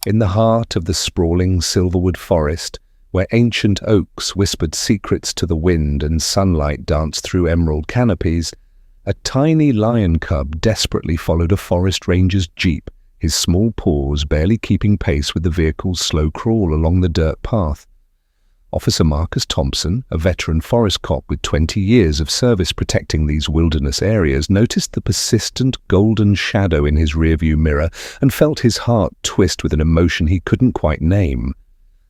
In the heart of the sprawling Silverwood Forest, where ancient oaks whispered secrets to the wind and sunlight danced through emerald canopies, a tiny lion cub desperately followed a forest ranger's jeep, his small paws barely keeping pace with the vehicle's slow crawl along the dirt path. Officer Marcus Thompson, a veteran forest cop with 20 years of service protecting these wilderness areas, noticed the persistent golden shadow in his rearview mirror and felt his heart twist with an emotion he couldn't quite name.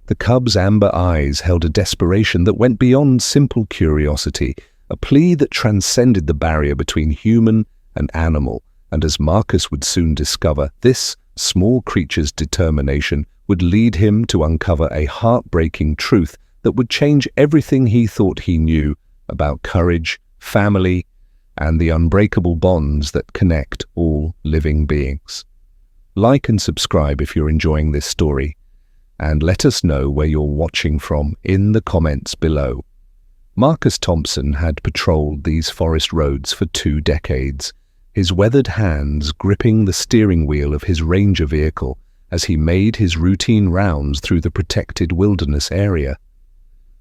The cub's amber eyes held a desperation that went beyond simple curiosity, a plea that transcended the barrier between human and animal, and as Marcus would soon discover, this small creature's determination would lead him to uncover a heartbreaking truth that would change everything he thought he knew about courage, family, and the unbreakable bonds that connect all living beings. Like and subscribe if you're enjoying this story, and let us know where you're watching from in the comments below. Marcus Thompson had patrolled these forest roads for 2 decades, his weathered hands gripping the steering wheel of his ranger vehicle as he made his routine rounds through the protected wilderness area.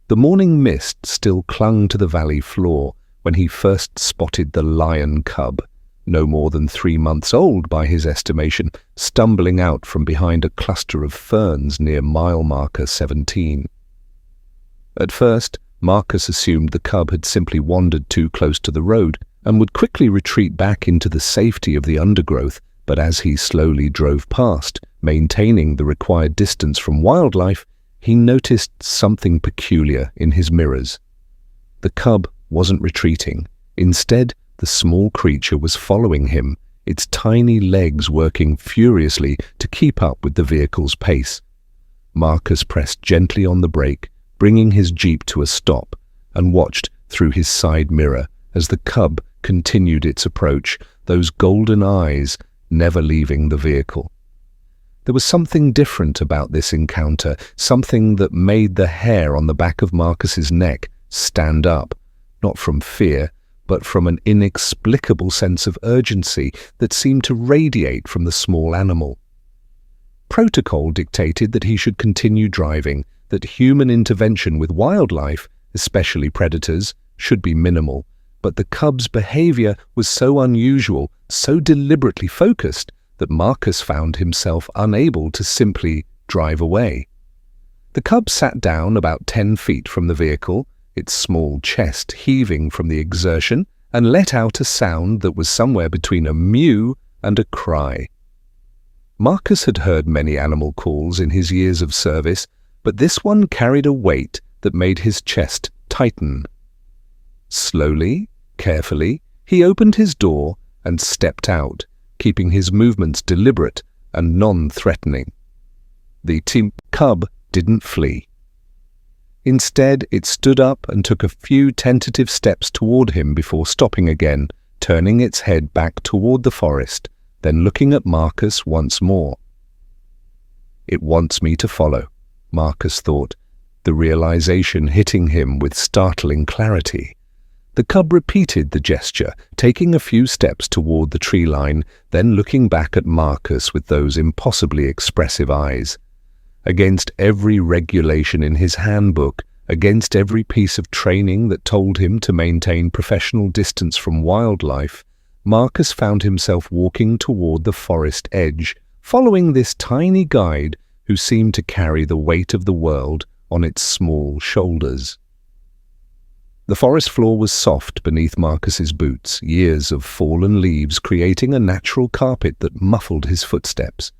The morning mist still clung to the valley floor when he first spotted the lion cub, no more than 3 months old by his estimation, stumbling out from behind a cluster of ferns near mile marker 17. At first, Marcus assumed the cub had simply wandered too close to the road and would quickly retreat back into the safety of the undergrowth, but as he slowly drove past, maintaining the required distance from wildlife, he noticed something peculiar in his mirrors. The cub wasn't retreating. Instead, the small creature was following him, its tiny legs working furiously to keep up with the vehicle's pace. Marcus pressed gently on the brake, bringing his jeep to a stop, and watched through his side mirror as the cub continued its approach, those golden eyes never leaving the vehicle. There was something different about this encounter, something that made the hair on the back of Marcus's neck stand up, not from fear, but from an inexplicable sense of urgency that seemed to radiate from the small animal. Protocol dictated that he should continue driving, that human intervention with wildlife, especially predators, should be minimal, but the cub's behavior was so unusual, so deliberately focused, that Marcus found himself unable to simply drive away. The cub sat down about 10 feet from the vehicle, its small chest heaving from the exertion, and let out a sound that was somewhere between a mew and a cry. Marcus had heard many animal calls in his years of service, but this one carried a weight that made his chest tighten. Slowly, carefully, he opened his door and stepped out, keeping his movements deliberate and non-threatening. The cub didn't flee. Instead, it stood up and took a few tentative steps toward him before stopping again, turning its head back toward the forest, then looking at Marcus once more. "It wants me to follow," Marcus thought, the realization hitting him with startling clarity. The cub repeated the gesture, taking a few steps toward the tree line, then looking back at Marcus with those impossibly expressive eyes. Against every regulation in his handbook, against every piece of training that told him to maintain professional distance from wildlife, Marcus found himself walking toward the forest edge, following this tiny guide who seemed to carry the weight of the world on its small shoulders. The forest floor was soft beneath Marcus's boots, years of fallen leaves creating a natural carpet that muffled his footsteps.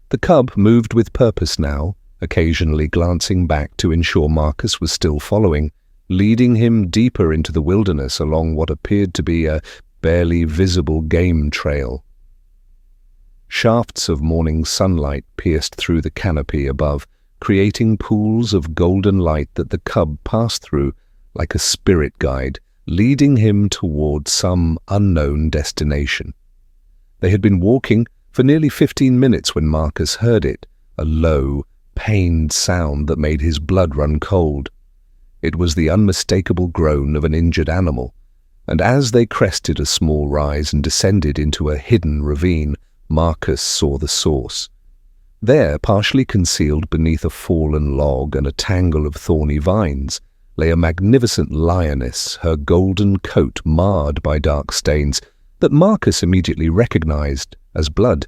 The cub moved with purpose now, occasionally glancing back to ensure Marcus was still following, leading him deeper into the wilderness along what appeared to be a barely visible game trail. Shafts of morning sunlight pierced through the canopy above, creating pools of golden light that the cub passed through like a spirit guide, leading him toward some unknown destination. They had been walking for nearly 15 minutes when Marcus heard it, a low, pained sound that made his blood run cold. It was the unmistakable groan of an injured animal, and as they crested a small rise and descended into a hidden ravine, Marcus saw the source. There, partially concealed beneath a fallen log and a tangle of thorny vines, lay a magnificent lioness, her golden coat marred by dark stains that Marcus immediately recognized as blood.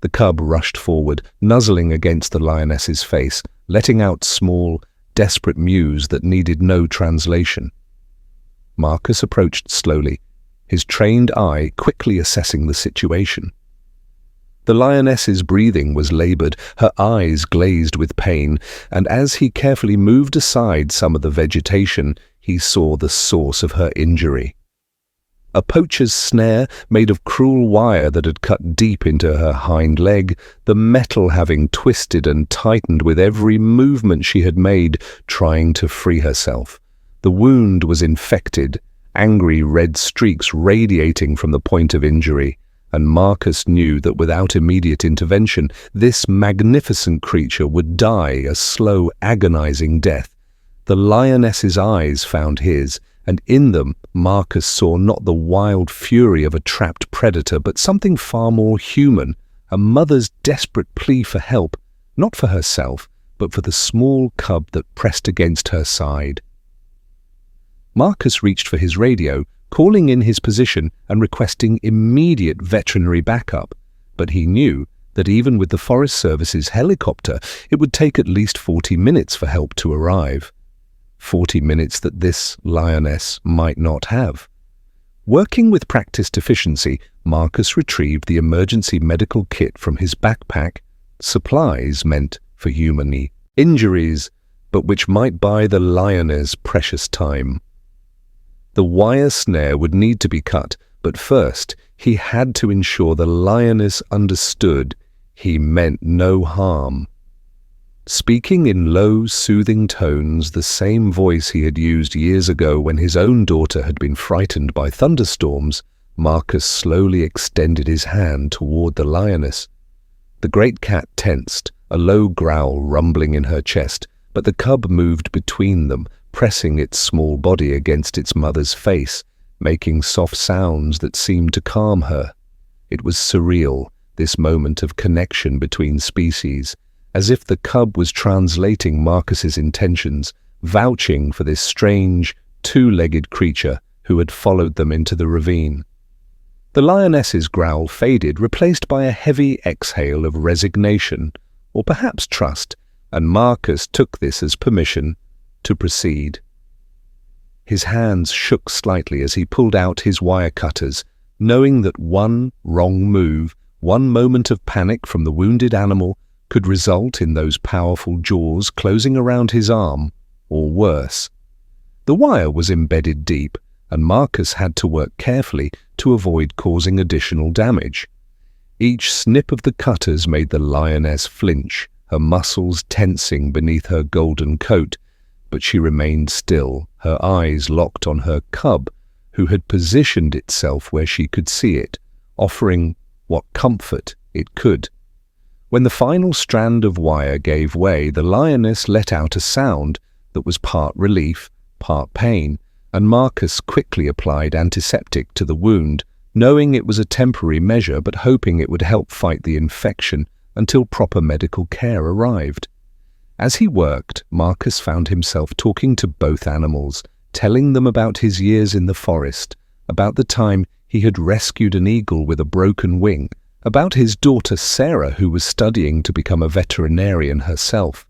The cub rushed forward, nuzzling against the lioness's face, letting out small, desperate mews that needed no translation. Marcus approached slowly, his trained eye quickly assessing the situation. The lioness's breathing was labored, her eyes glazed with pain, and as he carefully moved aside some of the vegetation, he saw the source of her injury. A poacher's snare made of cruel wire that had cut deep into her hind leg, the metal having twisted and tightened with every movement she had made, trying to free herself. The wound was infected, angry red streaks radiating from the point of injury, and Marcus knew that without immediate intervention, this magnificent creature would die a slow, agonizing death. The lioness's eyes found his, and in them Marcus saw not the wild fury of a trapped predator, but something far more human, a mother's desperate plea for help, not for herself, but for the small cub that pressed against her side. Marcus reached for his radio, calling in his position and requesting immediate veterinary backup, but he knew that even with the Forest Service's helicopter, it would take at least 40 minutes for help to arrive. 40 minutes that this lioness might not have. Working with practiced efficiency, Marcus retrieved the emergency medical kit from his backpack, supplies meant for human injuries, but which might buy the lioness precious time. The wire snare would need to be cut, but first he had to ensure the lioness understood he meant no harm. Speaking in low, soothing tones, the same voice he had used years ago when his own daughter had been frightened by thunderstorms, Marcus slowly extended his hand toward the lioness. The great cat tensed, a low growl rumbling in her chest, but the cub moved between them, pressing its small body against its mother's face, making soft sounds that seemed to calm her. It was surreal, this moment of connection between species, as if the cub was translating Marcus's intentions, vouching for this strange, two-legged creature who had followed them into the ravine. The lioness's growl faded, replaced by a heavy exhale of resignation, or perhaps trust, and Marcus took this as permission to proceed. His hands shook slightly as he pulled out his wire cutters, knowing that one wrong move, one moment of panic from the wounded animal, could result in those powerful jaws closing around his arm, or worse. The wire was embedded deep, and Marcus had to work carefully to avoid causing additional damage. Each snip of the cutters made the lioness flinch, her muscles tensing beneath her golden coat, but she remained still, her eyes locked on her cub, who had positioned itself where she could see it, offering what comfort it could. When the final strand of wire gave way, the lioness let out a sound that was part relief, part pain, and Marcus quickly applied antiseptic to the wound, knowing it was a temporary measure but hoping it would help fight the infection until proper medical care arrived. As he worked, Marcus found himself talking to both animals, telling them about his years in the forest, about the time he had rescued an eagle with a broken wing, about his daughter Sarah, who was studying to become a veterinarian herself.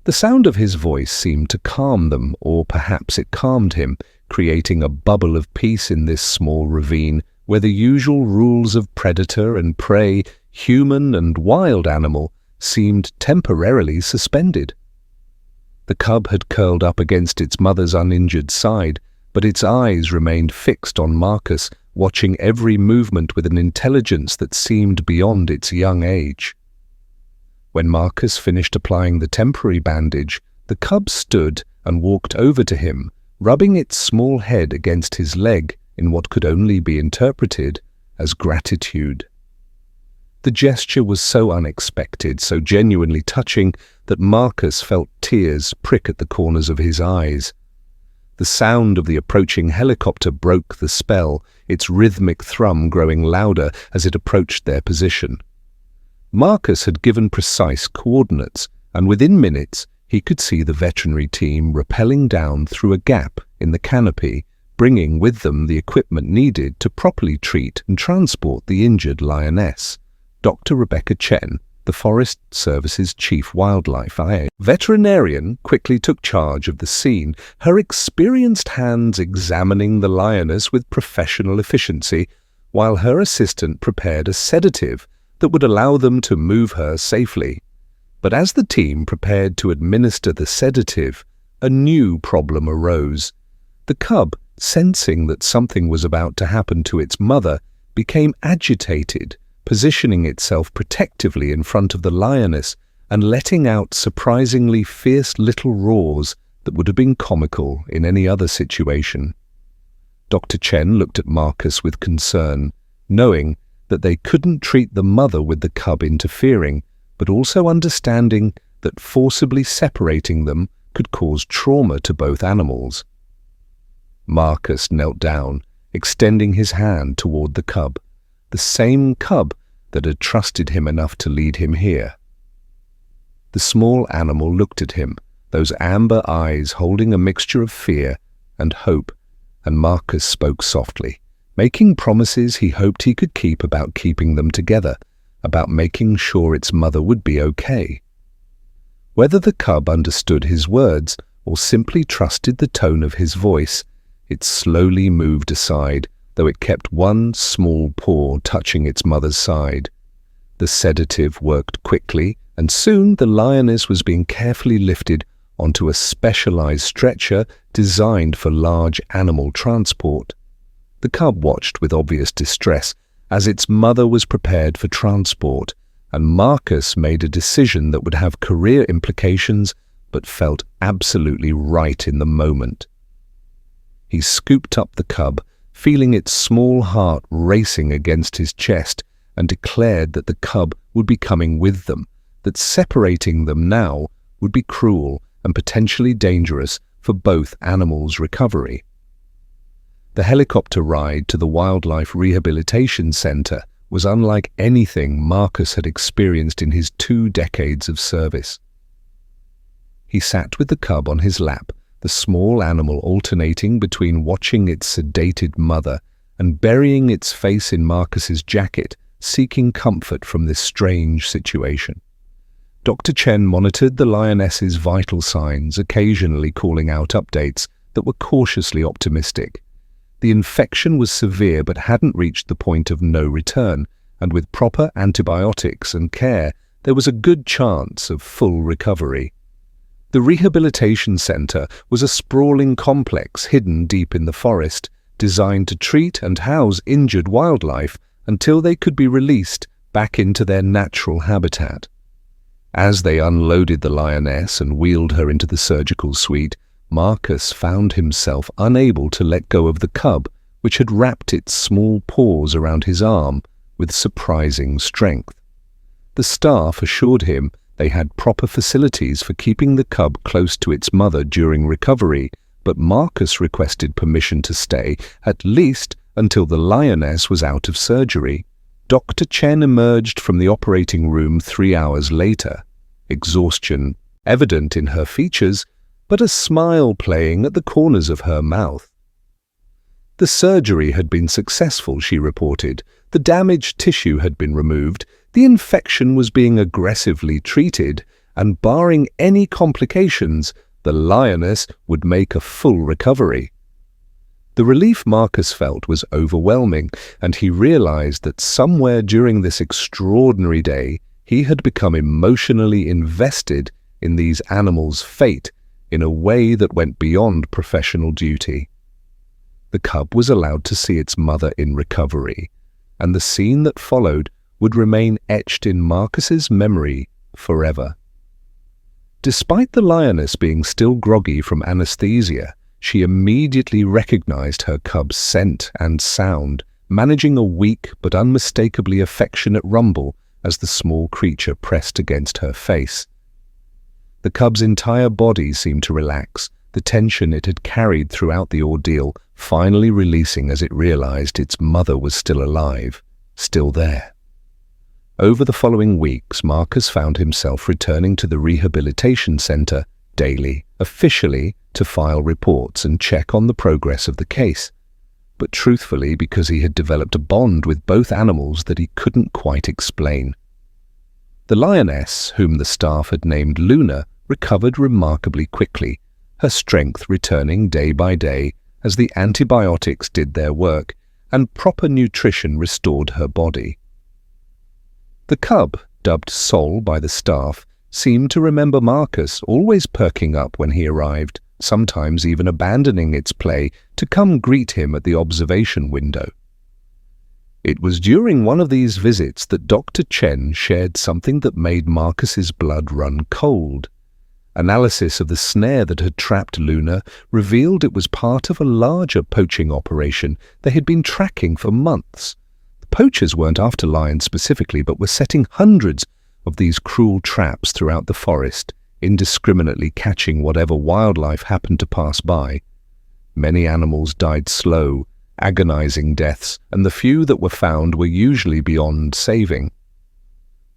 The sound of his voice seemed to calm them, or perhaps it calmed him, creating a bubble of peace in this small ravine where the usual rules of predator and prey, human and wild animal, seemed temporarily suspended. The cub had curled up against its mother's uninjured side, but its eyes remained fixed on Marcus, watching every movement with an intelligence that seemed beyond its young age. When Marcus finished applying the temporary bandage, the cub stood and walked over to him, rubbing its small head against his leg in what could only be interpreted as gratitude. The gesture was so unexpected, so genuinely touching, that Marcus felt tears prick at the corners of his eyes. The sound of the approaching helicopter broke the spell, its rhythmic thrum growing louder as it approached their position. Marcus had given precise coordinates, and within minutes he could see the veterinary team rappelling down through a gap in the canopy, bringing with them the equipment needed to properly treat and transport the injured lioness. Dr. Rebecca Chen, the Forest Service's chief wildlife veterinarian, quickly took charge of the scene, her experienced hands examining the lioness with professional efficiency, while her assistant prepared a sedative that would allow them to move her safely. But as the team prepared to administer the sedative, a new problem arose. The cub, sensing that something was about to happen to its mother, became agitated, positioning itself protectively in front of the lioness and letting out surprisingly fierce little roars that would have been comical in any other situation. Dr. Chen looked at Marcus with concern, knowing that they couldn't treat the mother with the cub interfering, but also understanding that forcibly separating them could cause trauma to both animals. Marcus knelt down, extending his hand toward the cub, the same cub that had trusted him enough to lead him here. The small animal looked at him, those amber eyes holding a mixture of fear and hope, and Marcus spoke softly, making promises he hoped he could keep about keeping them together, about making sure its mother would be okay. Whether the cub understood his words or simply trusted the tone of his voice, it slowly moved aside, though it kept one small paw touching its mother's side. The sedative worked quickly, and soon the lioness was being carefully lifted onto a specialized stretcher designed for large animal transport. The cub watched with obvious distress as its mother was prepared for transport, and Marcus made a decision that would have career implications but felt absolutely right in the moment. He scooped up the cub, feeling its small heart racing against his chest, and declared that the cub would be coming with them, that separating them now would be cruel and potentially dangerous for both animals' recovery. The helicopter ride to the Wildlife Rehabilitation Center was unlike anything Marcus had experienced in his 2 decades of service. He sat with the cub on his lap, the small animal alternating between watching its sedated mother and burying its face in Marcus's jacket, seeking comfort from this strange situation. Dr. Chen monitored the lioness's vital signs, occasionally calling out updates that were cautiously optimistic. The infection was severe but hadn't reached the point of no return, and with proper antibiotics and care, there was a good chance of full recovery. The rehabilitation center was a sprawling complex hidden deep in the forest, designed to treat and house injured wildlife until they could be released back into their natural habitat. As they unloaded the lioness and wheeled her into the surgical suite, Marcus found himself unable to let go of the cub, which had wrapped its small paws around his arm with surprising strength. The staff assured him they had proper facilities for keeping the cub close to its mother during recovery, but Marcus requested permission to stay at least until the lioness was out of surgery. Dr. Chen emerged from the operating room 3 hours later, exhaustion evident in her features, but a smile playing at the corners of her mouth. The surgery had been successful, she reported. The damaged tissue had been removed, the infection was being aggressively treated, and barring any complications, the lioness would make a full recovery. The relief Marcus felt was overwhelming, and he realized that somewhere during this extraordinary day, he had become emotionally invested in these animals' fate in a way that went beyond professional duty. The cub was allowed to see its mother in recovery, and the scene that followed would remain etched in Marcus's memory forever. Despite the lioness being still groggy from anesthesia, she immediately recognized her cub's scent and sound, managing a weak but unmistakably affectionate rumble as the small creature pressed against her face. The cub's entire body seemed to relax, the tension it had carried throughout the ordeal finally releasing as it realized its mother was still alive, still there. Over the following weeks, Marcus found himself returning to the rehabilitation center daily, officially, to file reports and check on the progress of the case, but truthfully because he had developed a bond with both animals that he couldn't quite explain. The lioness, whom the staff had named Luna, recovered remarkably quickly, her strength returning day by day as the antibiotics did their work and proper nutrition restored her body. The cub, dubbed Sol by the staff, seemed to remember Marcus, always perking up when he arrived, sometimes even abandoning its play to come greet him at the observation window. It was during one of these visits that Dr. Chen shared something that made Marcus's blood run cold. Analysis of the snare that had trapped Luna revealed it was part of a larger poaching operation they had been tracking for months. The poachers weren't after lions specifically, but were setting hundreds of these cruel traps throughout the forest, indiscriminately catching whatever wildlife happened to pass by. Many animals died slow, agonizing deaths, and the few that were found were usually beyond saving.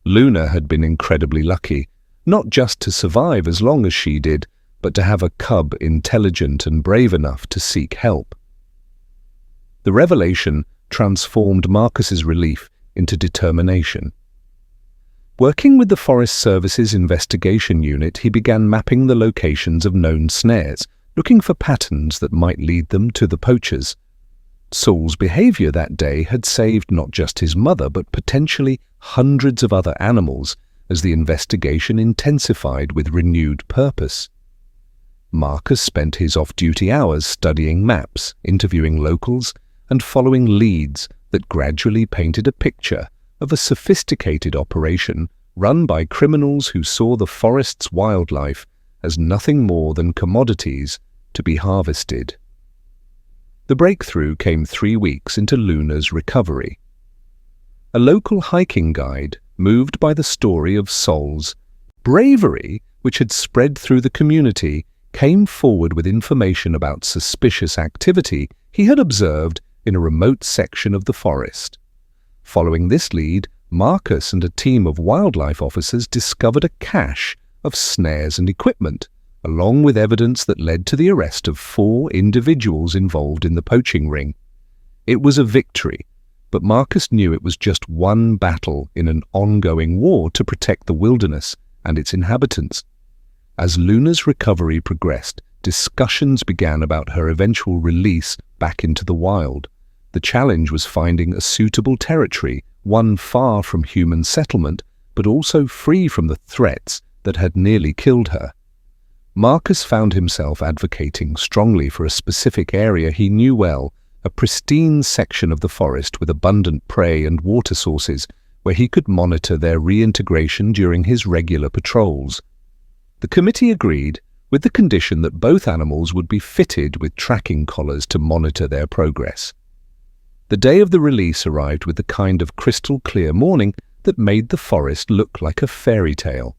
Luna had been incredibly lucky, not just to survive as long as she did, but to have a cub intelligent and brave enough to seek help. The revelation transformed Marcus's relief into determination. Working with the Forest Service's investigation unit, he began mapping the locations of known snares, looking for patterns that might lead them to the poachers. Sol's behavior that day had saved not just his mother, but potentially hundreds of other animals as the investigation intensified with renewed purpose. Marcus spent his off-duty hours studying maps, interviewing locals, and following leads that gradually painted a picture of a sophisticated operation run by criminals who saw the forest's wildlife as nothing more than commodities to be harvested. The breakthrough came 3 weeks into Luna's recovery. A local hiking guide, moved by the story of Sol's bravery, which had spread through the community, came forward with information about suspicious activity he had observed in a remote section of the forest. Following this lead, Marcus and a team of wildlife officers discovered a cache of snares and equipment, along with evidence that led to the arrest of 4 individuals involved in the poaching ring. It was a victory, but Marcus knew it was just one battle in an ongoing war to protect the wilderness and its inhabitants. As Luna's recovery progressed, discussions began about her eventual release back into the wild. The challenge was finding a suitable territory, one far from human settlement, but also free from the threats that had nearly killed her. Marcus found himself advocating strongly for a specific area he knew well, a pristine section of the forest with abundant prey and water sources, where he could monitor their reintegration during his regular patrols. The committee agreed, with the condition that both animals would be fitted with tracking collars to monitor their progress. The day of the release arrived with the kind of crystal-clear morning that made the forest look like a fairy tale.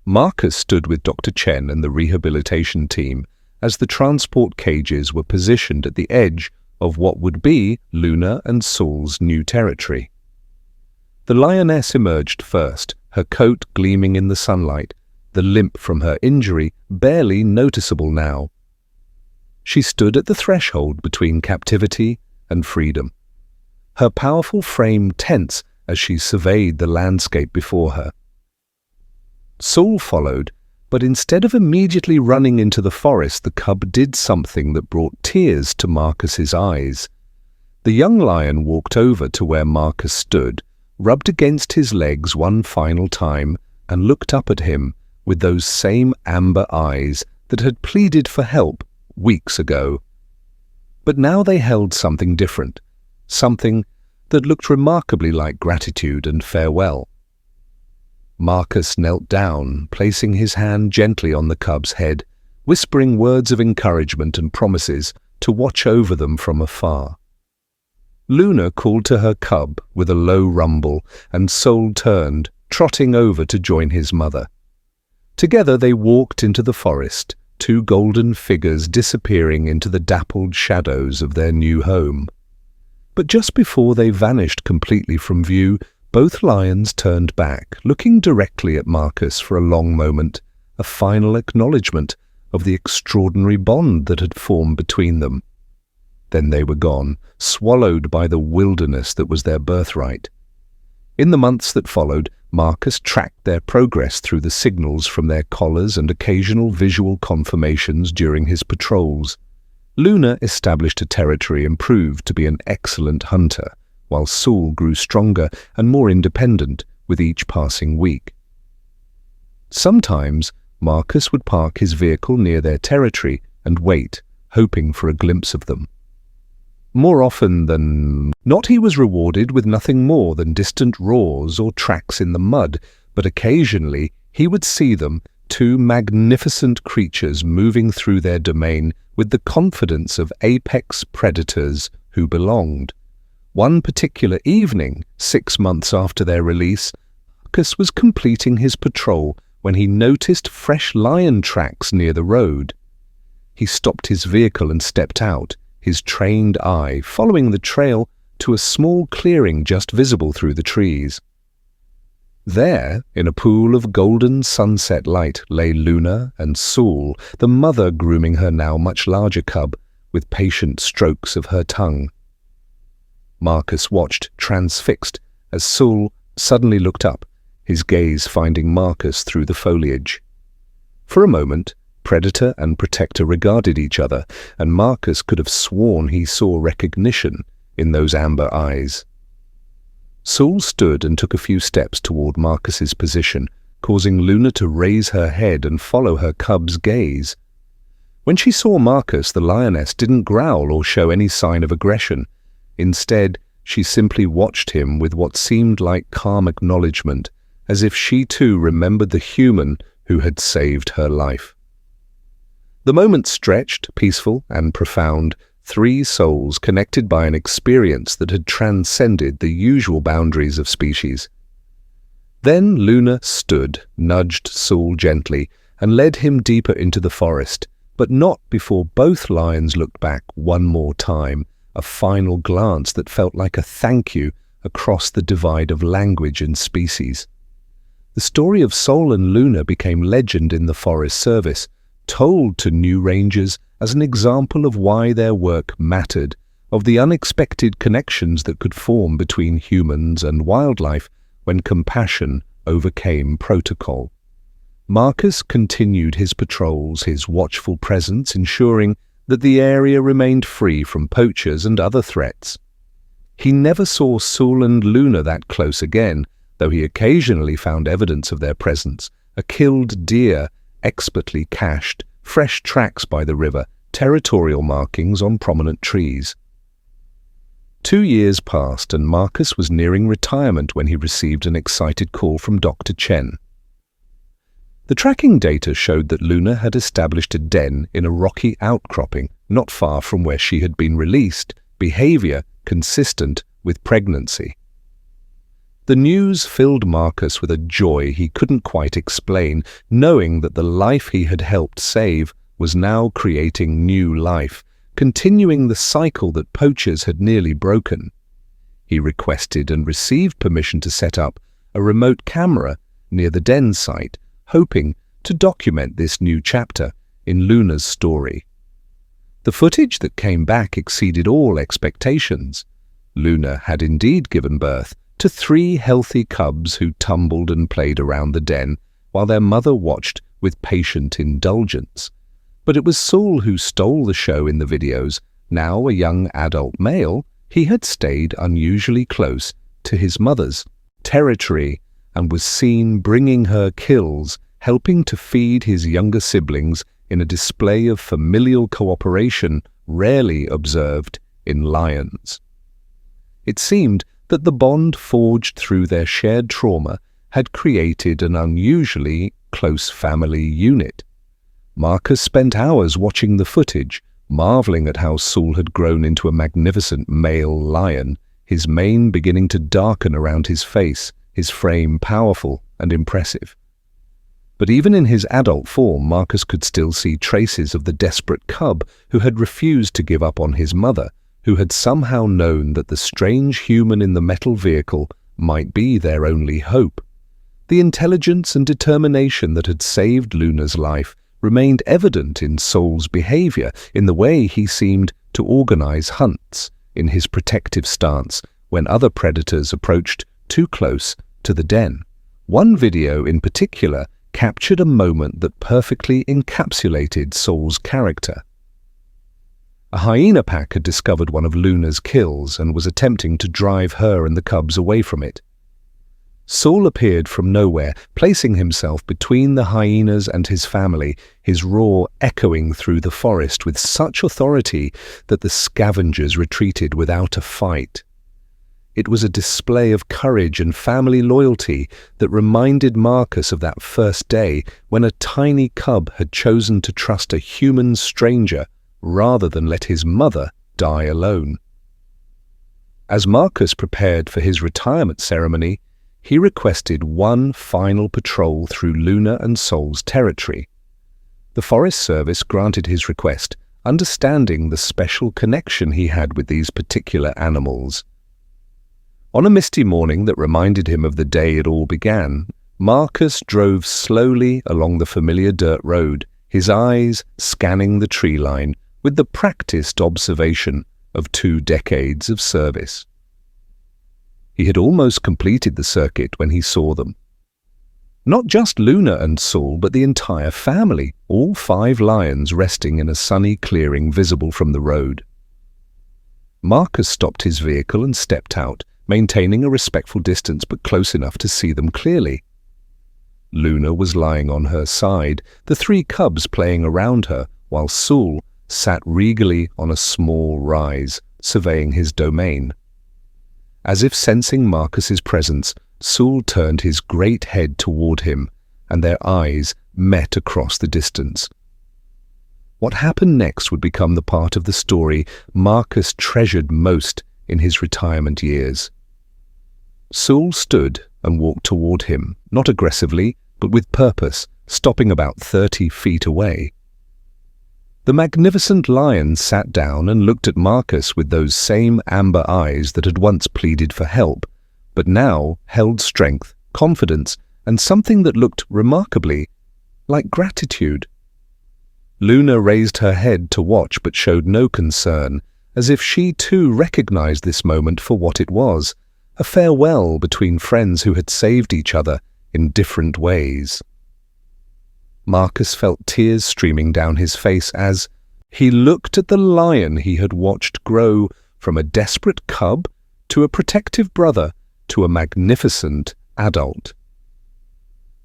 Marcus stood with Dr. Chen and the rehabilitation team as the transport cages were positioned at the edge of what would be Luna and Sol's new territory. The lioness emerged first, her coat gleaming in the sunlight, the limp from her injury barely noticeable now. She stood at the threshold between captivity and freedom, her powerful frame tense as she surveyed the landscape before her. Sol followed, but instead of immediately running into the forest, the cub did something that brought tears to Marcus's eyes. The young lion walked over to where Marcus stood, rubbed against his legs one final time, and looked up at him with those same amber eyes that had pleaded for help weeks ago. But now they held something different, something that looked remarkably like gratitude and farewell. Marcus knelt down, placing his hand gently on the cub's head, whispering words of encouragement and promises to watch over them from afar. Luna called to her cub with a low rumble, and Sol turned, trotting over to join his mother. Together they walked into the forest, 2 golden figures disappearing into the dappled shadows of their new home. But just before they vanished completely from view, Both lions turned back, looking directly at Marcus for a long moment, a final acknowledgement of the extraordinary bond that had formed between them. Then they were gone, swallowed by the wilderness that was their birthright. In the months that followed, Marcus tracked their progress through the signals from their collars and occasional visual confirmations during his patrols. Luna established a territory and proved to be an excellent hunter, while Saul grew stronger and more independent with each passing week. Sometimes, Marcus would park his vehicle near their territory and wait, hoping for a glimpse of them. More often than not, he was rewarded with nothing more than distant roars or tracks in the mud, but occasionally he would see them, two magnificent creatures moving through their domain with the confidence of apex predators who belonged. One particular evening, 6 months after their release, Marcus was completing his patrol when he noticed fresh lion tracks near the road. He stopped his vehicle and stepped out, his trained eye following the trail to a small clearing just visible through the trees. There, in a pool of golden sunset light, lay Luna and Saul, the mother grooming her now much larger cub with patient strokes of her tongue. Marcus watched, transfixed, as Saul suddenly looked up, his gaze finding Marcus through the foliage. For a moment, predator and protector regarded each other, and Marcus could have sworn he saw recognition in those amber eyes. Saul stood and took a few steps toward Marcus's position, causing Luna to raise her head and follow her cub's gaze. When she saw Marcus, the lioness didn't growl or show any sign of aggression. Instead, she simply watched him with what seemed like calm acknowledgement, as if she too remembered the human who had saved her life. The moment stretched, peaceful and profound, 3 souls connected by an experience that had transcended the usual boundaries of species. Then Luna stood, nudged Saul gently, and led him deeper into the forest, but not before both lions looked back one more time, a final glance that felt like a thank you across the divide of language and species. The story of Saul and Luna became legend in the Forest Service, told to new rangers as an example of why their work mattered, of the unexpected connections that could form between humans and wildlife when compassion overcame protocol. Marcus continued his patrols, his watchful presence ensuring that the area remained free from poachers and other threats. He never saw Saul and Luna that close again, though he occasionally found evidence of their presence, a killed deer expertly cached, fresh tracks by the river, territorial markings on prominent trees. 2 years passed and Marcus was nearing retirement when he received an excited call from Dr. Chen. The tracking data showed that Luna had established a den in a rocky outcropping not far from where she had been released, behavior consistent with pregnancy. The news filled Marcus with a joy he couldn't quite explain, knowing that the life he had helped save was now creating new life, continuing the cycle that poachers had nearly broken. He requested and received permission to set up a remote camera near the den site, hoping to document this new chapter in Luna's story. The footage that came back exceeded all expectations. Luna had indeed given birth to 3 healthy cubs who tumbled and played around the den, while their mother watched with patient indulgence. But it was Saul who stole the show in the videos. Now a young adult male, he had stayed unusually close to his mother's territory and was seen bringing her kills, helping to feed his younger siblings in a display of familial cooperation rarely observed in lions. It seemed that the bond forged through their shared trauma had created an unusually close family unit. Marcus spent hours watching the footage, marveling at how Saul had grown into a magnificent male lion, his mane beginning to darken around his face, his frame powerful and impressive. But even in his adult form, Marcus could still see traces of the desperate cub who had refused to give up on his mother, who had somehow known that the strange human in the metal vehicle might be their only hope. The intelligence and determination that had saved Luna's life remained evident in Saul's behavior, in the way he seemed to organize hunts, in his protective stance when other predators approached too close to the den. One video in particular captured a moment that perfectly encapsulated Saul's character. A hyena pack had discovered one of Luna's kills and was attempting to drive her and the cubs away from it. Saul appeared from nowhere, placing himself between the hyenas and his family, his roar echoing through the forest with such authority that the scavengers retreated without a fight. It was a display of courage and family loyalty that reminded Marcus of that first day when a tiny cub had chosen to trust a human stranger rather than let his mother die alone. As Marcus prepared for his retirement ceremony, he requested one final patrol through Luna and Saul's territory. The Forest Service granted his request, understanding the special connection he had with these particular animals. On a misty morning that reminded him of the day it all began, Marcus drove slowly along the familiar dirt road, his eyes scanning the tree line with the practiced observation of 2 decades of service. He had almost completed the circuit when he saw them. Not just Luna and Saul, but the entire family, all 5 lions resting in a sunny clearing visible from the road. Marcus stopped his vehicle and stepped out, maintaining a respectful distance but close enough to see them clearly. Luna was lying on her side, the 3 cubs playing around her, while Saul sat regally on a small rise, surveying his domain. As if sensing Marcus's presence, Saul turned his great head toward him, and their eyes met across the distance. What happened next would become the part of the story Marcus treasured most in his retirement years. Saul stood and walked toward him, not aggressively, but with purpose, stopping about 30 feet away. The magnificent lion sat down and looked at Marcus with those same amber eyes that had once pleaded for help, but now held strength, confidence, and something that looked remarkably like gratitude. Luna raised her head to watch but showed no concern, as if she too recognized this moment for what it was, a farewell between friends who had saved each other in different ways. Marcus felt tears streaming down his face as he looked at the lion he had watched grow from a desperate cub to a protective brother to a magnificent adult.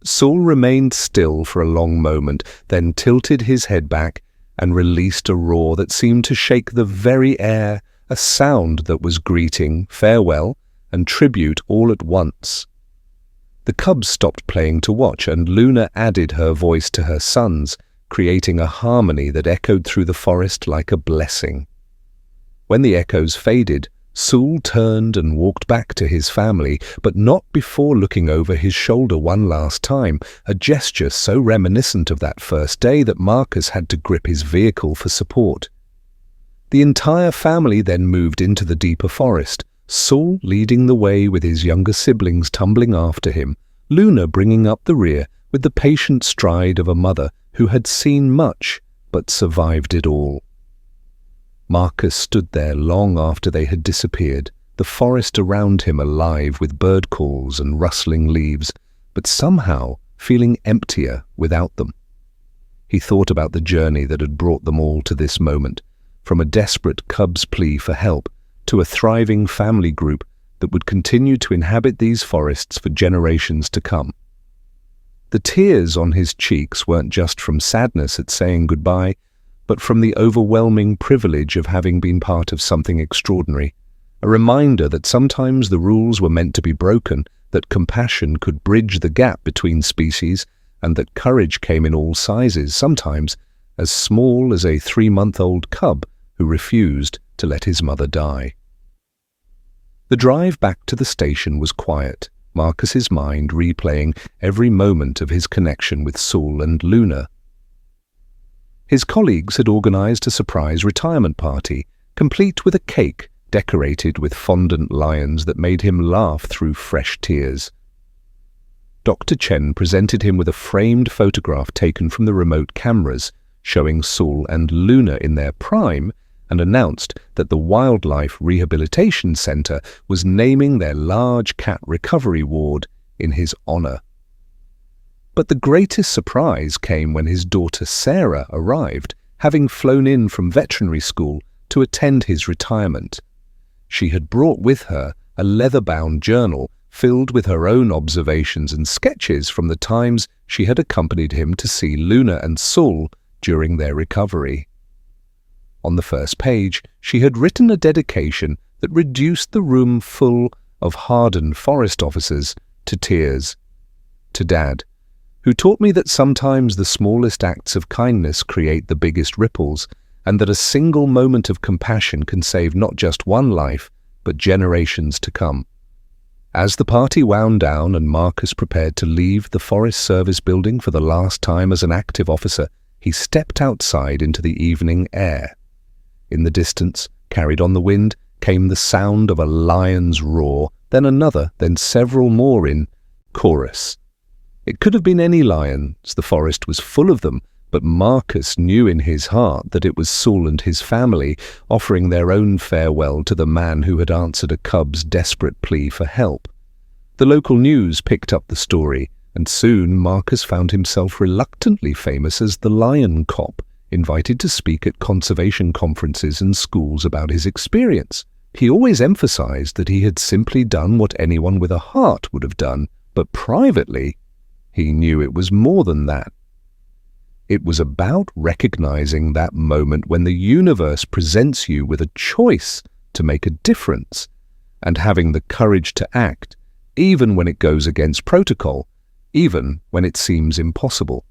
Saul remained still for a long moment, then tilted his head back and released a roar that seemed to shake the very air, a sound that was greeting, farewell, and tribute all at once. The cubs stopped playing to watch, and Luna added her voice to her son's, creating a harmony that echoed through the forest like a blessing. When the echoes faded, Saul turned and walked back to his family, but not before looking over his shoulder one last time, a gesture so reminiscent of that first day that Marcus had to grip his vehicle for support. The entire family then moved into the deeper forest, Saul leading the way with his younger siblings tumbling after him, Luna bringing up the rear with the patient stride of a mother who had seen much but survived it all. Marcus stood there long after they had disappeared, the forest around him alive with bird calls and rustling leaves, but somehow feeling emptier without them. He thought about the journey that had brought them all to this moment, from a desperate cub's plea for help to a thriving family group that would continue to inhabit these forests for generations to come. The tears on his cheeks weren't just from sadness at saying goodbye, but from the overwhelming privilege of having been part of something extraordinary, a reminder that sometimes the rules were meant to be broken, that compassion could bridge the gap between species, and that courage came in all sizes, sometimes as small as a 3-month-old cub who refused to let his mother die. The drive back to the station was quiet, Marcus's mind replaying every moment of his connection with Saul and Luna. His colleagues had organized a surprise retirement party, complete with a cake decorated with fondant lions that made him laugh through fresh tears. Dr. Chen presented him with a framed photograph taken from the remote cameras, showing Saul and Luna in their prime, and announced that the Wildlife Rehabilitation Center was naming their large cat recovery ward in his honor. But the greatest surprise came when his daughter Sarah arrived, having flown in from veterinary school to attend his retirement. She had brought with her a leather-bound journal filled with her own observations and sketches from the times she had accompanied him to see Luna and Saul during their recovery. On the first page, she had written a dedication that reduced the room full of hardened forest officers to tears. To Dad, who taught me that sometimes the smallest acts of kindness create the biggest ripples, and that a single moment of compassion can save not just one life, but generations to come. As the party wound down and Marcus prepared to leave the Forest Service building for the last time as an active officer, he stepped outside into the evening air. In the distance, carried on the wind, came the sound of a lion's roar, then another, then several more in chorus. It could have been any lions, the forest was full of them, but Marcus knew in his heart that it was Saul and his family offering their own farewell to the man who had answered a cub's desperate plea for help. The local news picked up the story, and soon Marcus found himself reluctantly famous as the lion cop, invited to speak at conservation conferences and schools about his experience. He always emphasized that he had simply done what anyone with a heart would have done, but privately, he knew it was more than that. It was about recognizing that moment when the universe presents you with a choice to make a difference, and having the courage to act, even when it goes against protocol, even when it seems impossible.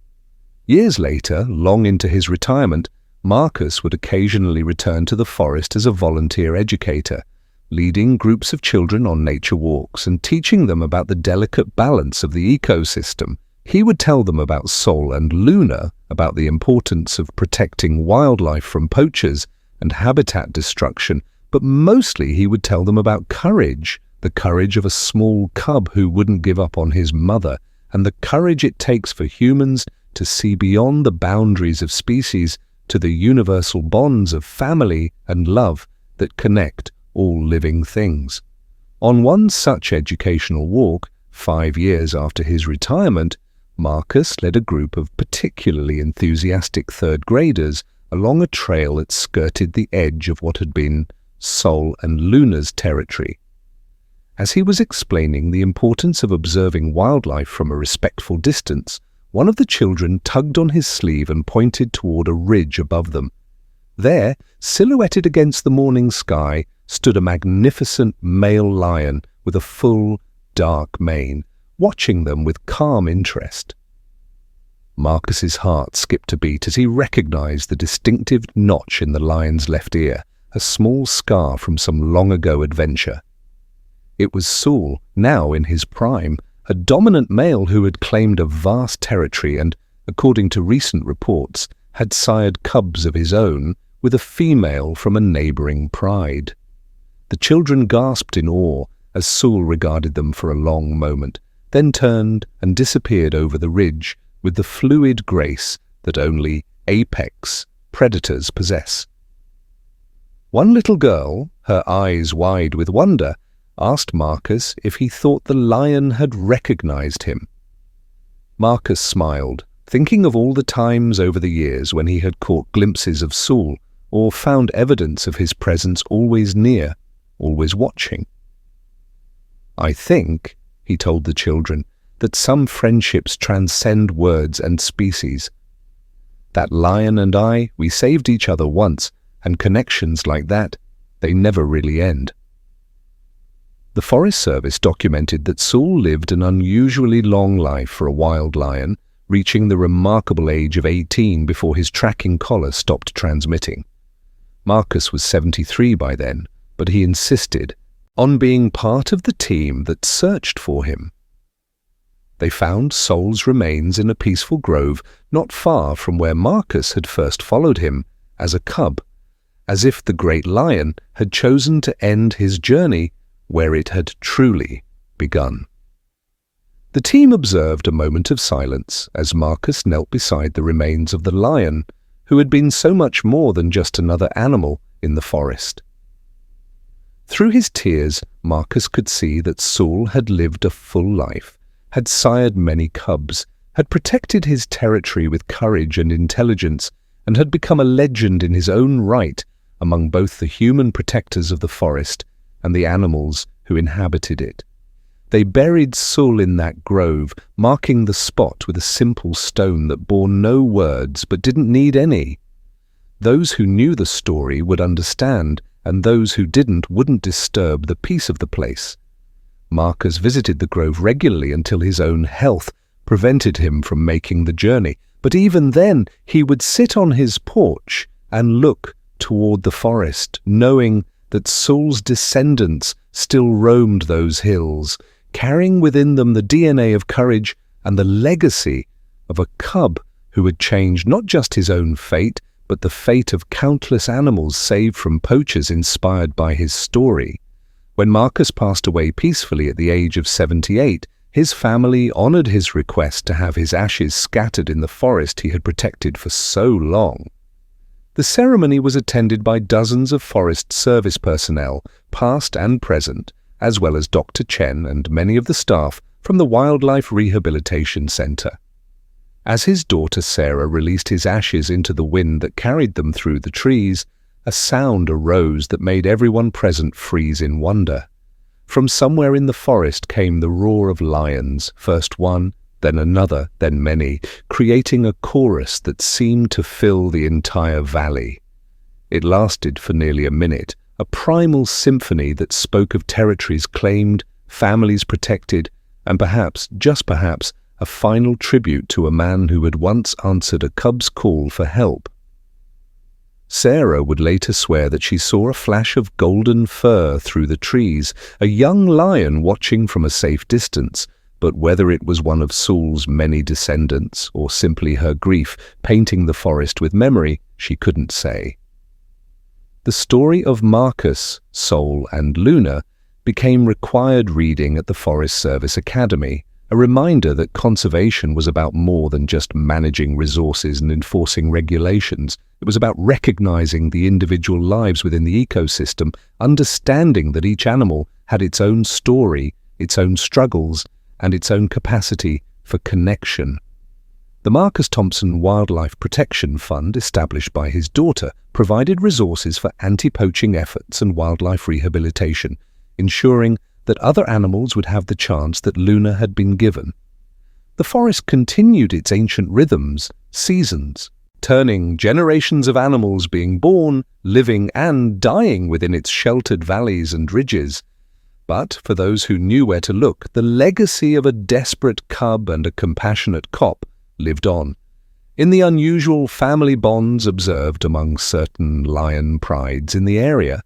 Years later, long into his retirement, Marcus would occasionally return to the forest as a volunteer educator, leading groups of children on nature walks and teaching them about the delicate balance of the ecosystem. He would tell them about Saul and Luna, about the importance of protecting wildlife from poachers and habitat destruction, but mostly he would tell them about courage, the courage of a small cub who wouldn't give up on his mother, and the courage it takes for humans to see beyond the boundaries of species to the universal bonds of family and love that connect all living things. On one such educational walk, 5 years after his retirement, Marcus led a group of particularly enthusiastic third graders along a trail that skirted the edge of what had been Saul and Luna's territory. As he was explaining the importance of observing wildlife from a respectful distance, one of the children tugged on his sleeve and pointed toward a ridge above them. There, silhouetted against the morning sky, stood a magnificent male lion with a full, dark mane, watching them with calm interest. Marcus's heart skipped a beat as he recognized the distinctive notch in the lion's left ear, a small scar from some long-ago adventure. It was Saul, now in his prime, a dominant male who had claimed a vast territory and, according to recent reports, had sired cubs of his own with a female from a neighboring pride. The children gasped in awe as Saul regarded them for a long moment, then turned and disappeared over the ridge with the fluid grace that only apex predators possess. One little girl, her eyes wide with wonder, asked Marcus if he thought the lion had recognized him. Marcus smiled, thinking of all the times over the years when he had caught glimpses of Saul or found evidence of his presence always near, always watching. "I think," he told the children, "that some friendships transcend words and species. That lion and I, we saved each other once, and connections like that, they never really end." The Forest Service documented that Saul lived an unusually long life for a wild lion, reaching the remarkable age of 18 before his tracking collar stopped transmitting. Marcus was 73 by then, but he insisted on being part of the team that searched for him. They found Saul's remains in a peaceful grove not far from where Marcus had first followed him as a cub, as if the great lion had chosen to end his journey where it had truly begun. The team observed a moment of silence as Marcus knelt beside the remains of the lion, who had been so much more than just another animal in the forest. Through his tears, Marcus could see that Saul had lived a full life, had sired many cubs, had protected his territory with courage and intelligence, and had become a legend in his own right among both the human protectors of the forest and the animals who inhabited it. They buried Saul in that grove, marking the spot with a simple stone that bore no words but didn't need any. Those who knew the story would understand, and those who didn't wouldn't disturb the peace of the place. Marcus visited the grove regularly until his own health prevented him from making the journey, but even then he would sit on his porch and look toward the forest, knowing that Saul's descendants still roamed those hills, carrying within them the DNA of courage and the legacy of a cub who had changed not just his own fate, but the fate of countless animals saved from poachers inspired by his story. When Marcus passed away peacefully at the age of 78, his family honored his request to have his ashes scattered in the forest he had protected for so long. The ceremony was attended by dozens of Forest Service personnel, past and present, as well as Dr. Chen and many of the staff from the Wildlife Rehabilitation Center. As his daughter Sarah released his ashes into the wind that carried them through the trees, a sound arose that made everyone present freeze in wonder. From somewhere in the forest came the roar of lions, first one, then another, then many, creating a chorus that seemed to fill the entire valley. It lasted for nearly a minute, a primal symphony that spoke of territories claimed, families protected, and perhaps, just perhaps, a final tribute to a man who had once answered a cub's call for help. Sarah would later swear that she saw a flash of golden fur through the trees, a young lion watching from a safe distance, but whether it was one of Saul's many descendants or simply her grief painting the forest with memory, she couldn't say. The story of Marcus, Saul, and Luna became required reading at the Forest Service Academy, a reminder that conservation was about more than just managing resources and enforcing regulations. It was about recognizing the individual lives within the ecosystem, understanding that each animal had its own story, its own struggles, and its own capacity for connection. The Marcus Thompson Wildlife Protection Fund, established by his daughter, provided resources for anti-poaching efforts and wildlife rehabilitation, ensuring that other animals would have the chance that Luna had been given. The forest continued its ancient rhythms, seasons, turning generations of animals being born, living, and dying within its sheltered valleys and ridges. But for those who knew where to look, the legacy of a desperate cub and a compassionate cop lived on. In the unusual family bonds observed among certain lion prides in the area,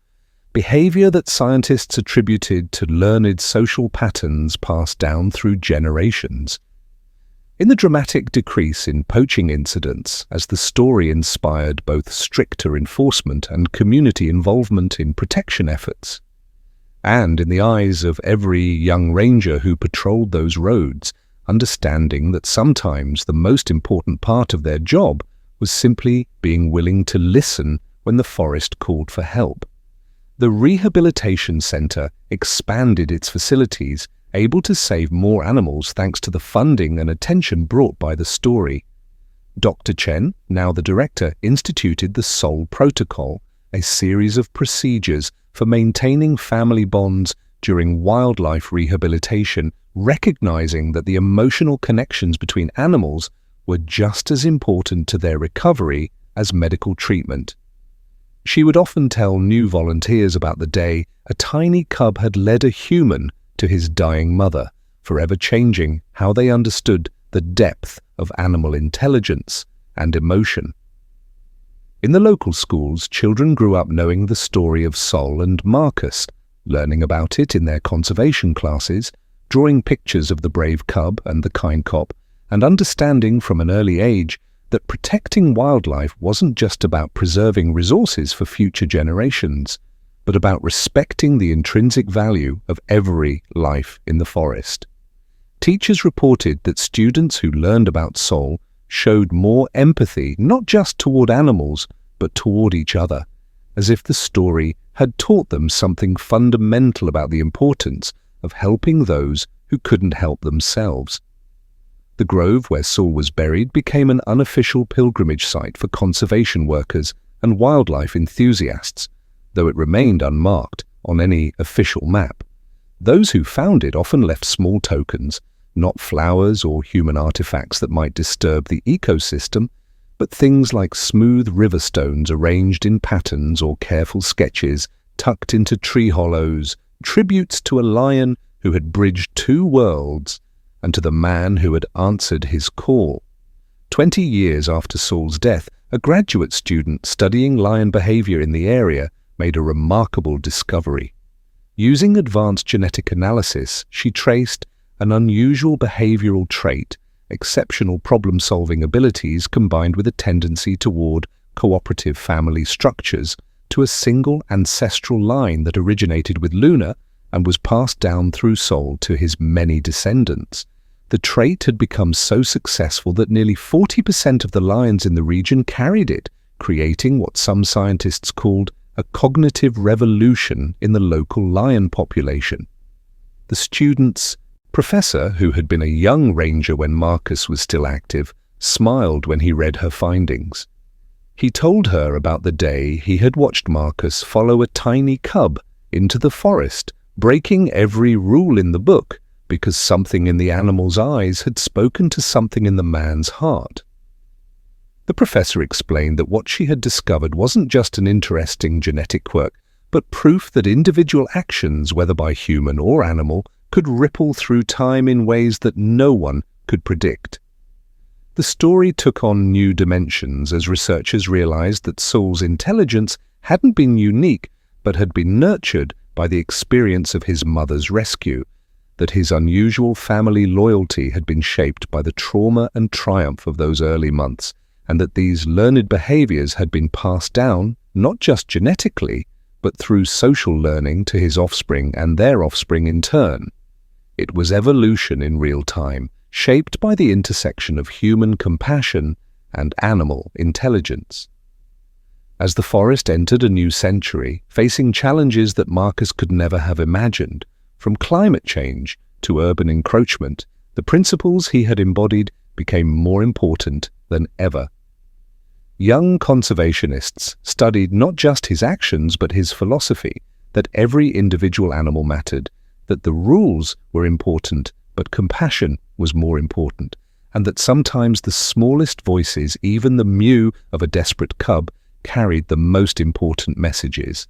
behavior that scientists attributed to learned social patterns passed down through generations. In the dramatic decrease in poaching incidents, as the story inspired both stricter enforcement and community involvement in protection efforts, and in the eyes of every young ranger who patrolled those roads, understanding that sometimes the most important part of their job was simply being willing to listen when the forest called for help. The Rehabilitation Center expanded its facilities, able to save more animals thanks to the funding and attention brought by the story. Dr. Chen, now the director, instituted the Soul Protocol, a series of procedures for maintaining family bonds during wildlife rehabilitation, recognizing that the emotional connections between animals were just as important to their recovery as medical treatment. She would often tell new volunteers about the day a tiny cub had led a human to his dying mother, forever changing how they understood the depth of animal intelligence and emotion. In the local schools, children grew up knowing the story of Sol and Marcus, learning about it in their conservation classes, drawing pictures of the brave cub and the kind cop, and understanding from an early age that protecting wildlife wasn't just about preserving resources for future generations, but about respecting the intrinsic value of every life in the forest. Teachers reported that students who learned about soul showed more empathy, not just toward animals, but toward each other, as if the story had taught them something fundamental about the importance of helping those who couldn't help themselves. The grove where Saul was buried became an unofficial pilgrimage site for conservation workers and wildlife enthusiasts, though it remained unmarked on any official map. Those who found it often left small tokens, not flowers or human artifacts that might disturb the ecosystem, but things like smooth river stones arranged in patterns or careful sketches tucked into tree hollows, tributes to a lion who had bridged two worlds and to the man who had answered his call. 20 years after Saul's death, a graduate student studying lion behavior in the area made a remarkable discovery. Using advanced genetic analysis, she traced an unusual behavioral trait, exceptional problem-solving abilities combined with a tendency toward cooperative family structures, to a single ancestral line that originated with Luna and was passed down through Saul to his many descendants. The trait had become so successful that nearly 40% of the lions in the region carried it, creating what some scientists called a cognitive revolution in the local lion population. The student's professor, who had been a young ranger when Marcus was still active, smiled when he read her findings. He told her about the day he had watched Marcus follow a tiny cub into the forest, breaking every rule in the book because something in the animal's eyes had spoken to something in the man's heart. The professor explained that what she had discovered wasn't just an interesting genetic quirk, but proof that individual actions, whether by human or animal, could ripple through time in ways that no one could predict. The story took on new dimensions as researchers realized that Saul's intelligence hadn't been unique, but had been nurtured by the experience of his mother's rescue, that his unusual family loyalty had been shaped by the trauma and triumph of those early months, and that these learned behaviors had been passed down not just genetically, but through social learning to his offspring and their offspring in turn. It was evolution in real time, shaped by the intersection of human compassion and animal intelligence. As the forest entered a new century, facing challenges that Marcus could never have imagined, from climate change to urban encroachment, the principles he had embodied became more important than ever. Young conservationists studied not just his actions but his philosophy, that every individual animal mattered, that the rules were important but compassion was more important, and that sometimes the smallest voices, even the mew of a desperate cub, carried the most important messages.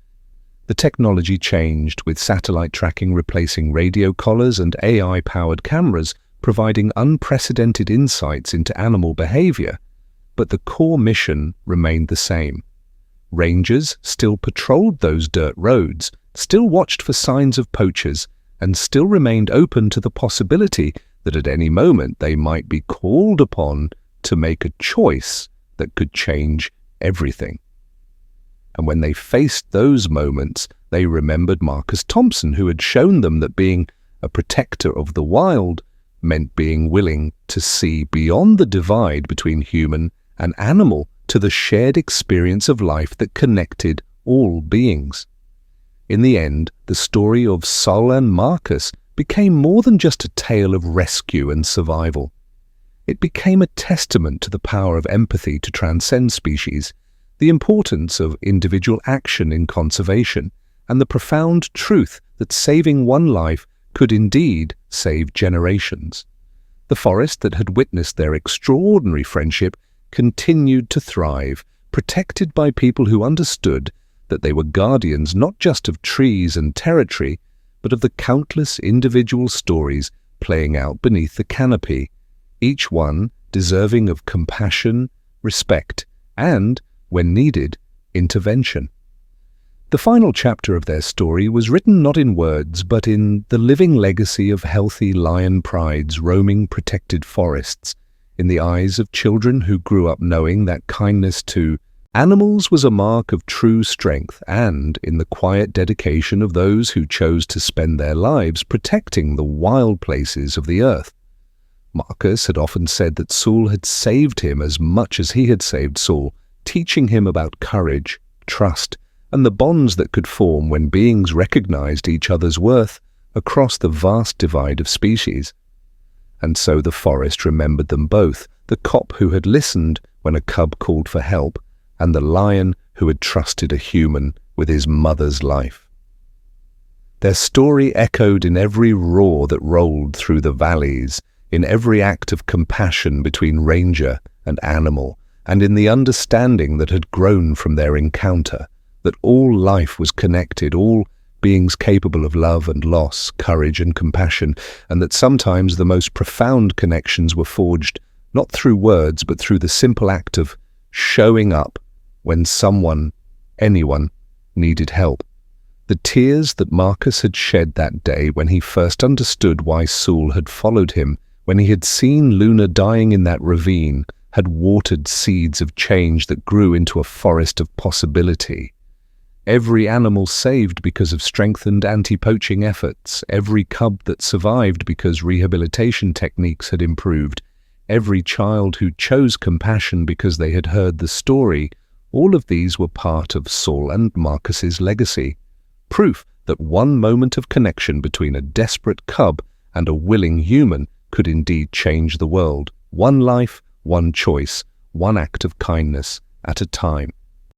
The technology changed, with satellite tracking replacing radio collars and AI-powered cameras providing unprecedented insights into animal behavior, but the core mission remained the same. Rangers still patrolled those dirt roads, still watched for signs of poachers, and still remained open to the possibility that at any moment they might be called upon to make a choice that could change everything. And when they faced those moments, they remembered Marcus Thompson, who had shown them that being a protector of the wild meant being willing to see beyond the divide between human and animal to the shared experience of life that connected all beings. In the end, the story of Saul and Marcus became more than just a tale of rescue and survival. It became a testament to the power of empathy to transcend species, the importance of individual action in conservation, and the profound truth that saving one life could indeed save generations. The forest that had witnessed their extraordinary friendship continued to thrive, protected by people who understood that they were guardians not just of trees and territory, but of the countless individual stories playing out beneath the canopy, each one deserving of compassion, respect, and, when needed, intervention. The final chapter of their story was written not in words, but in the living legacy of healthy lion prides roaming protected forests, in the eyes of children who grew up knowing that kindness to animals was a mark of true strength, and in the quiet dedication of those who chose to spend their lives protecting the wild places of the earth. Marcus had often said that Saul had saved him as much as he had saved Saul, teaching him about courage, trust, and the bonds that could form when beings recognized each other's worth across the vast divide of species. And so the forest remembered them both, the cop who had listened when a cub called for help, and the lion who had trusted a human with his mother's life. Their story echoed in every roar that rolled through the valleys, in every act of compassion between ranger and animal, and in the understanding that had grown from their encounter, that all life was connected, all beings capable of love and loss, courage and compassion, and that sometimes the most profound connections were forged not through words but through the simple act of showing up when someone, anyone, needed help. The tears that Marcus had shed that day when he first understood why Saul had followed him, when he had seen Luna dying in that ravine, had watered seeds of change that grew into a forest of possibility. Every animal saved because of strengthened anti-poaching efforts, every cub that survived because rehabilitation techniques had improved, every child who chose compassion because they had heard the story, all of these were part of Saul and Marcus's legacy. Proof that one moment of connection between a desperate cub and a willing human could indeed change the world. One life, one choice, one act of kindness at a time.